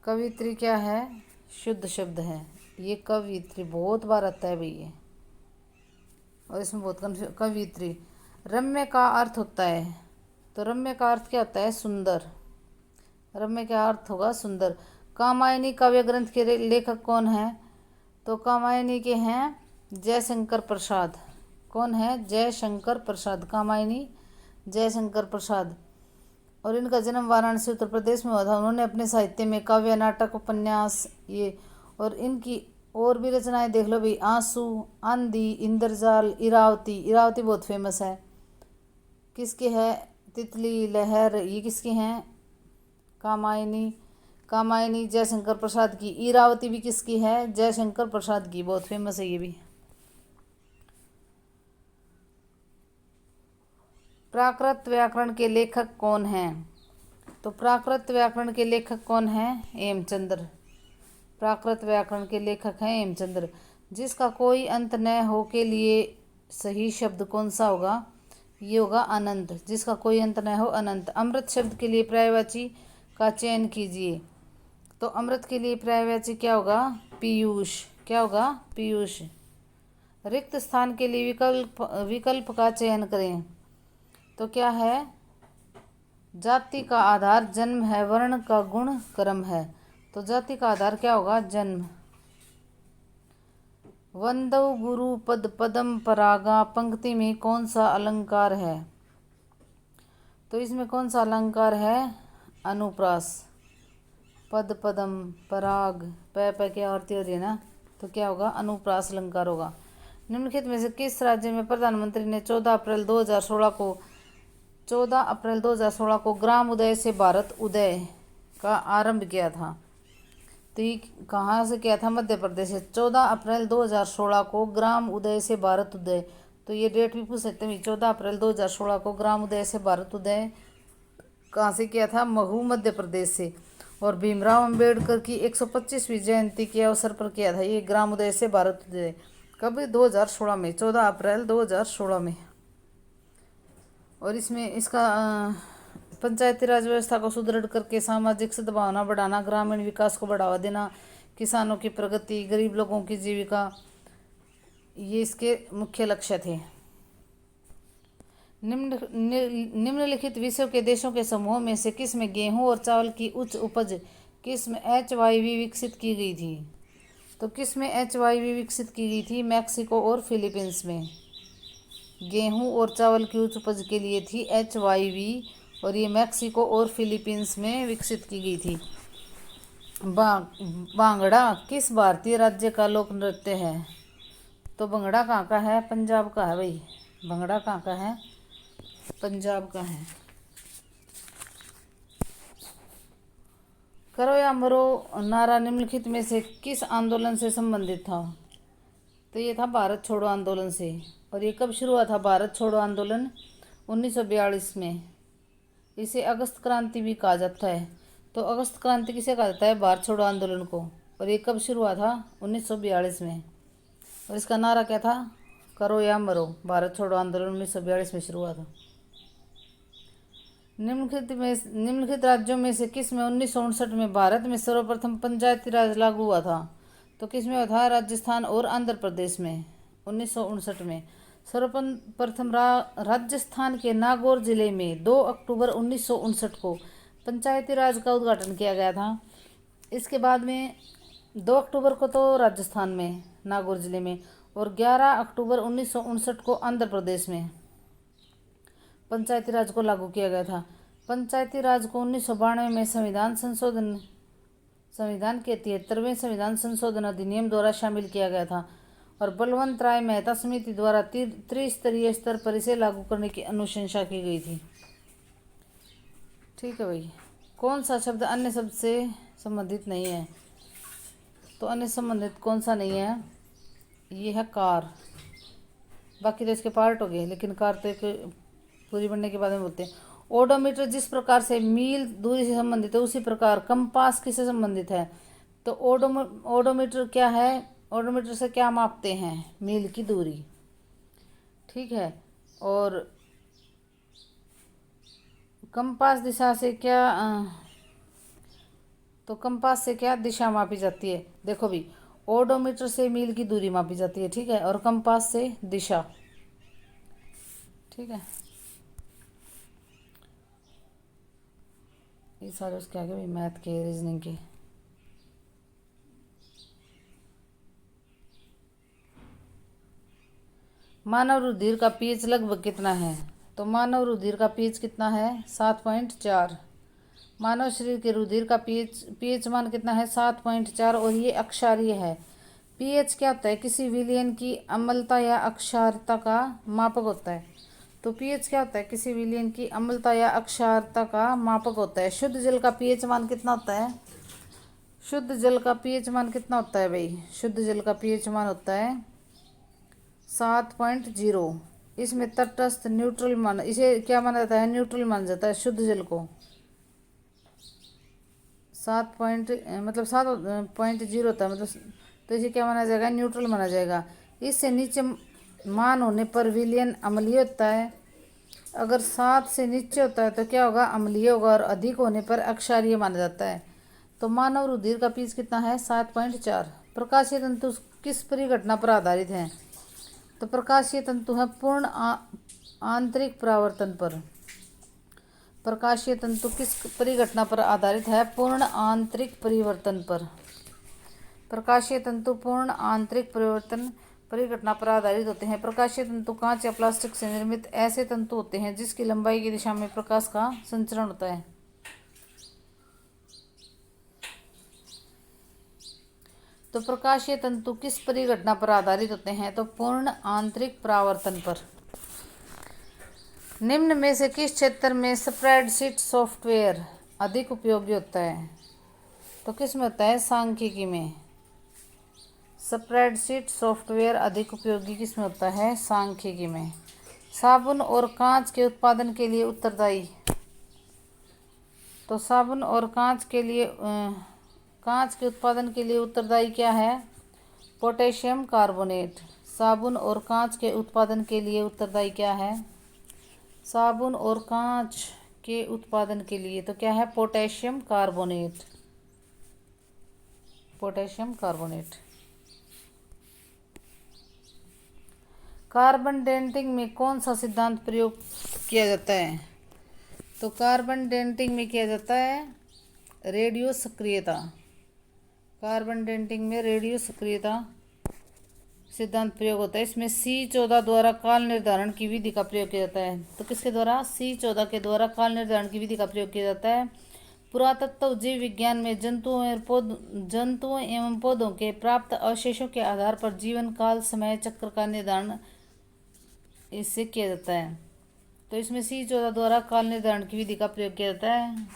कवित्री क्या है? शुद्ध शब्द है। ये कवित्री बहुत बार आता है भाई ये, और इसमें बहुत कन्फ्यूज। कवित्री। रम्य का अर्थ होता है, तो रम्य का अर्थ क्या होता है? सुंदर। रम्य का अर्थ होगा सुंदर। कामायनी काव्य ग्रंथ के लेखक कौन है? तो कामायनी के हैं जयशंकर प्रसाद। कौन है? जयशंकर प्रसाद। कामायनी जयशंकर प्रसाद। और इनका जन्म वाराणसी उत्तर प्रदेश में हुआ था। उन्होंने अपने साहित्य में काव्य, नाटक, उपन्यास, ये और इनकी और भी रचनाएं देख लो भाई। आंसू, आंधी, इंद्रजाल, इरावती। इरावती बहुत फेमस है। किसकी है? तितली, लहर, ये किसकी हैं? कामायनी। कामायनी जयशंकर प्रसाद की। इरावती भी किसकी है? जयशंकर प्रसाद की। बहुत फेमस है ये भी। प्राकृत व्याकरण के लेखक कौन हैं? तो प्राकृत व्याकरण के लेखक कौन हैं? हेमचंद्र। प्राकृत व्याकरण के लेखक हैं हेमचंद्र। जिसका कोई अंत न हो के लिए सही शब्द कौन सा होगा? ये होगा अनंत। जिसका कोई अंत न हो, अनंत। अमृत शब्द के लिए पर्यायवाची का चयन कीजिए। तो अमृत के लिए पर्यायवाची क्या होगा? पीयूष। क्या होगा? पीयूष। रिक्त स्थान के लिए विकल्प का चयन करें। तो क्या है? जाति का आधार जन्म है, वर्ण का गुण कर्म है। तो जाति का आधार क्या होगा? जन्म। वंदव गुरु पद पदम परागा, पंक्ति में कौन सा अलंकार है? तो इसमें कौन सा अलंकार है? अनुप्रास। पद पदम पराग, पे क्या आरती हो रही है ना, तो क्या होगा? अनुप्रास अलंकार होगा। निम्नलिखित में से किस राज्य में प्रधानमंत्री ने 14 अप्रैल 2016 को ग्राम उदय से भारत उदय का आरंभ किया था? तो ये कहाँ से किया था? मध्य प्रदेश से। 14 अप्रैल 2016 को ग्राम उदय से भारत उदय, तो ये डेट भी पूछ सकते हैं। 14 अप्रैल 2016 को ग्राम उदय से भारत उदय कहाँ से किया था? महू, मध्य प्रदेश से। और भीमराव अंबेडकर की 125वीं जयंती के अवसर पर किया था ये ग्राम उदय से भारत उदय। कब? 2016 में, 14 अप्रैल 2016 में। और इसमें इसका पंचायती राज व्यवस्था को सुदृढ़ करके सामाजिक सद्भावना बढ़ाना, ग्रामीण विकास को बढ़ावा देना, किसानों की प्रगति, गरीब लोगों की जीविका, ये इसके मुख्य लक्ष्य थे। निम्नलिखित विश्व के देशों के समूह में से किस में गेहूं और चावल की उच्च उपज किस्म HYV विकसित की गई थी? तो किस में HYV विकसित की गई थी? मैक्सिको और फिलीपींस में। गेहूं और चावल की उच्च उपज के लिए थी HYV, और ये मैक्सिको और फिलीपींस में विकसित की गई थी। भांगड़ा किस भारतीय राज्य का लोक नृत्य है? तो भंगड़ा कहाँ का है? पंजाब का है भाई। भंगड़ा कहाँ का है? पंजाब का है। करो या मरो नारा निम्नलिखित में से किस आंदोलन से संबंधित था? तो ये था भारत छोड़ो आंदोलन से। और ये कब शुरू हुआ था भारत छोड़ो आंदोलन? 1942 में। इसे अगस्त क्रांति भी कहा जाता है। तो अगस्त क्रांति किसे कहा जाता है? भारत छोड़ो आंदोलन को। और ये कब शुरू हुआ था? 1942 में। और इसका नारा क्या था? करो या मरो। भारत छोड़ो आंदोलन 1942 में शुरू हुआ था। निम्नलिखित राज्यों में से किस में 1959 में भारत में सर्वप्रथम पंचायती राज लागू हुआ था? तो किस में हुआ था? राजस्थान और आंध्र प्रदेश में 1959 में। सर्वप्रथम राजस्थान के नागौर जिले में 2 अक्टूबर 1959 को पंचायती राज का उद्घाटन किया गया था। इसके बाद में 2 अक्टूबर को तो राजस्थान में नागौर जिले में, और 11 अक्टूबर 1959 को आंध्र प्रदेश में पंचायती राज को लागू किया गया था। पंचायती राज को 1992 में संविधान के 73वें संविधान संशोधन अधिनियम द्वारा शामिल किया गया था और बलवंत राय मेहता समिति द्वारा त्रिस्तरीय स्तर पर इसे लागू करने की अनुशंसा की गई थी। ठीक है भाई। कौन सा शब्द अन्य शब्द से संबंधित नहीं है? तो अन्य संबंधित कौन सा नहीं है? ये है कार। बाकी तो इसके पार्ट हो गए, लेकिन कार तो एक पूरी बनने के बाद में बोलते हैं। ओडोमीटर जिस प्रकार से मील दूरी से संबंधित है उसी प्रकार कंपास किससे संबंधित है? तो ओडोमीटर क्या है? ओडोमीटर से क्या मापते हैं? मील की दूरी। ठीक है। और कंपास दिशा से क्या तो कंपास से क्या दिशा मापी जाती है? देखो भी, ओडोमीटर से मील की दूरी मापी जाती है, ठीक है, और कंपास से दिशा। ठीक है। ये सारे उसके आगे भी मैथ के, रीजनिंग के। मानव रुधिर का पीएच लगभग कितना है? तो मानव रुधिर का पीएच कितना है? 7.4। मानव शरीर के रुधिर का पीएच मान कितना है? 7.4। और ये अक्षारीय है। पीएच क्या होता है? किसी विलयन की अम्लता या अक्षारता का मापक होता है। तो पीएच क्या होता है? किसी विलयन की अम्लता या अक्षारता का मापक होता है। शुद्ध जल का पीएच मान कितना होता है? शुद्ध जल का पीएच मान कितना होता है भाई? शुद्ध जल का पीएच मान होता है 7.0। इसमें तटस्थ न्यूट्रल मान, इसे क्या माना जाता है? न्यूट्रल माना जाता है शुद्ध जल को। 7.0 होता है, मतलब तो इसे क्या माना जाएगा? न्यूट्रल माना जाएगा। इससे नीचे मान होने पर विलयन अम्लीय होता है। अगर 7 से नीचे होता है तो क्या होगा? अम्लीय होगा। और अधिक होने पर अक्षारीय माना जाता है। तो मानव रुधिर का पीएच कितना है? 7.4। प्रकाशीय तंतु किस परिघटना पर आधारित हैं? तो प्रकाशीय तंतु है पूर्ण आंतरिक परावर्तन पर। प्रकाशीय तंतु किस परिघटना पर आधारित है? पूर्ण आंतरिक परिवर्तन पर। प्रकाशीय तंतु पूर्ण आंतरिक परिघटना पर आधारित होते हैं। प्रकाशीय तंतु कांच या प्लास्टिक से निर्मित ऐसे तंतु होते हैं जिसकी लंबाई की दिशा में प्रकाश का संचरण होता है। तो प्रकाशीय तंतु किस परिघटना पर आधारित होते हैं? तो पूर्ण आंतरिक परावर्तन पर। निम्न में से किस क्षेत्र में स्प्रेडशीट सॉफ्टवेयर अधिक उपयोगी होता है? तो किस में होता है? सांख्यिकी में। स्प्रेडशीट सॉफ्टवेयर अधिक उपयोगी किस में होता है? सांख्यिकी में। साबुन और कांच के उत्पादन के लिए उत्तरदायी। तो साबुन और कांच के उत्पादन के लिए उत्तरदायी क्या है? Potassium carbonate. साबुन और कांच के उत्पादन के लिए उत्तरदायी क्या है? साबुन और कांच के उत्पादन के लिए तो क्या है? Potassium carbonate. Potassium carbonate. Carbon dating में कौन सा सिद्धांत प्रयोग किया जाता है? तो कार्बन डेटिंग में किया जाता है रेडियो सक्रियता। कार्बन डेटिंग में रेडियो सक्रियता सिद्धांत प्रयोग होता है। इसमें C14 द्वारा काल निर्धारण की विधि का प्रयोग किया जाता है। तो किसके द्वारा? C14 के द्वारा काल निर्धारण की विधि का प्रयोग किया जाता है। पुरातत्व जीव विज्ञान में जंतुओं एवं पौधों के प्राप्त अवशेषों के आधार पर जीवन काल समय चक्र का निर्धारण इससे किया जाता है। तो इसमें C14 द्वारा काल निर्धारण की विधि का प्रयोग किया जाता है।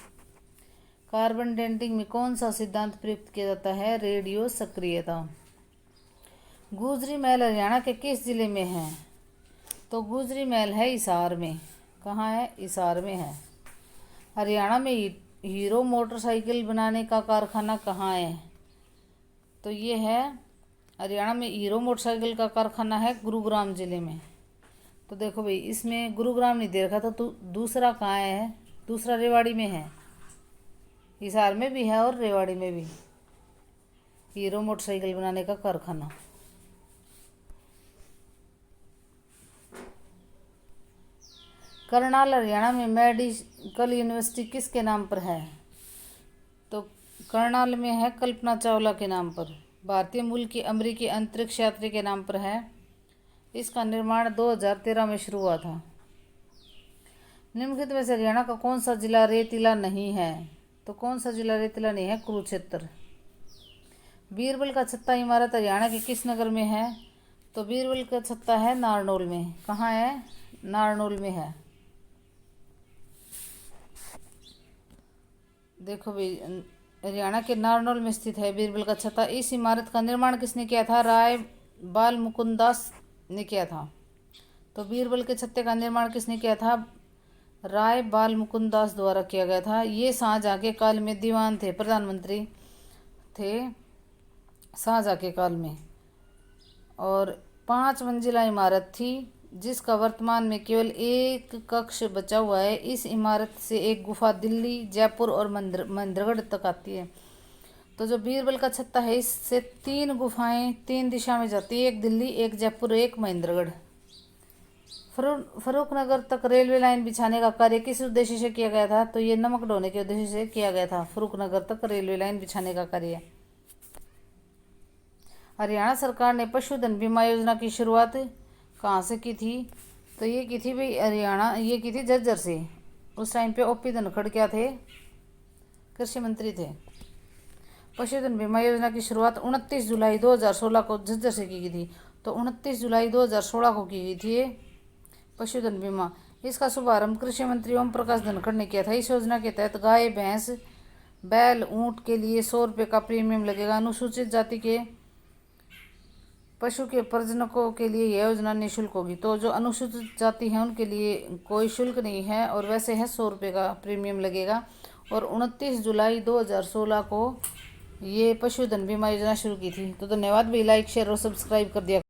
कार्बन डेटिंग में कौन सा सिद्धांत प्रयुक्त किया जाता है? रेडियो सक्रियता। गुजरी महल हरियाणा के किस जिले में है? तो गुजरी महल है हिसार में। कहाँ है? हिसार में है। हरियाणा में हीरो मोटरसाइकिल बनाने का कारखाना कहाँ है? तो ये है हरियाणा में हीरो मोटरसाइकिल का कारखाना है गुरुग्राम जिले में। तो देखो भाई, इसमें गुरुग्राम नहीं दे रखा तो दूसरा कहाँ है? दूसरा रेवाड़ी में है। हिसार में भी है और रेवाड़ी में भी हीरो मोटरसाइकिल बनाने का कारखाना। करनाल हरियाणा में मेडिकल यूनिवर्सिटी किसके नाम पर है? तो करनाल में है कल्पना चावला के नाम पर। भारतीय मूल की अमेरिकी अंतरिक्ष यात्री के नाम पर है। इसका निर्माण 2013 में शुरू हुआ था। निम्नलिखित में से हरियाणा का कौन सा जिला रेतीला नहीं है? तो कौन सा जिला रेतीला नहीं है? कुरुक्षेत्र। बीरबल का छत्ता इमारत हरियाणा के किस नगर में है? तो बीरबल का छत्ता है नारनौल में। कहाँ है? नारनौल में है। देखो भाई, हरियाणा के नारनौल में स्थित है बीरबल का छत्ता। इस इमारत का निर्माण किसने किया था? राय बाल मुकुंद दास ने किया था। तो बीरबल के छत्ते का निर्माण किसने किया था? राय बाल मुकुंद दास द्वारा किया गया था। ये शाहजहाँ के काल में दीवान थे, प्रधानमंत्री थे शाहजहाँ के काल में। और 5 मंजिला इमारत थी जिसका वर्तमान में केवल एक कक्ष बचा हुआ है। इस इमारत से एक गुफा दिल्ली, जयपुर और महेंद्रगढ़ तक आती है। तो जो बीरबल का छत्ता है, इससे 3 गुफाएं 3 दिशा में जाती है, एक दिल्ली, एक जयपुर, एक महेंद्रगढ़। फरुखनगर तक रेलवे लाइन बिछाने का कार्य किस उद्देश्य से किया गया था? तो ये नमक ढोने के उद्देश्य से किया गया था। फरुखनगर तक रेलवे लाइन बिछाने का कार्य। हरियाणा सरकार ने पशुधन बीमा योजना की शुरुआत कहाँ से की थी? तो ये की थी भाई हरियाणा, ये की थी झज्जर से। उस टाइम पे OP धनखड़ क्या थे? कृषि मंत्री थे। पशुधन बीमा योजना की शुरुआत 29 जुलाई 2016 को झज्जर से की गई थी। तो 29 जुलाई 2016 को की गई थी ये पशुधन बीमा। इसका शुभारंभ कृषि मंत्री ओम प्रकाश धनखड़ ने किया था। इस योजना के तहत गाय, भैंस, बैल, ऊँट के लिए 100 रुपये का प्रीमियम लगेगा। अनुसूचित जाति के पशु के प्रजनकों के लिए यह योजना निःशुल्क होगी। तो जो अनुसूचित जाति है उनके लिए कोई शुल्क नहीं है और वैसे है 100 रुपये का प्रीमियम लगेगा। और 29 जुलाई 2016 को ये पशुधन बीमा योजना शुरू की थी। तो धन्यवाद भी, लाइक शेयर और सब्सक्राइब कर दिया।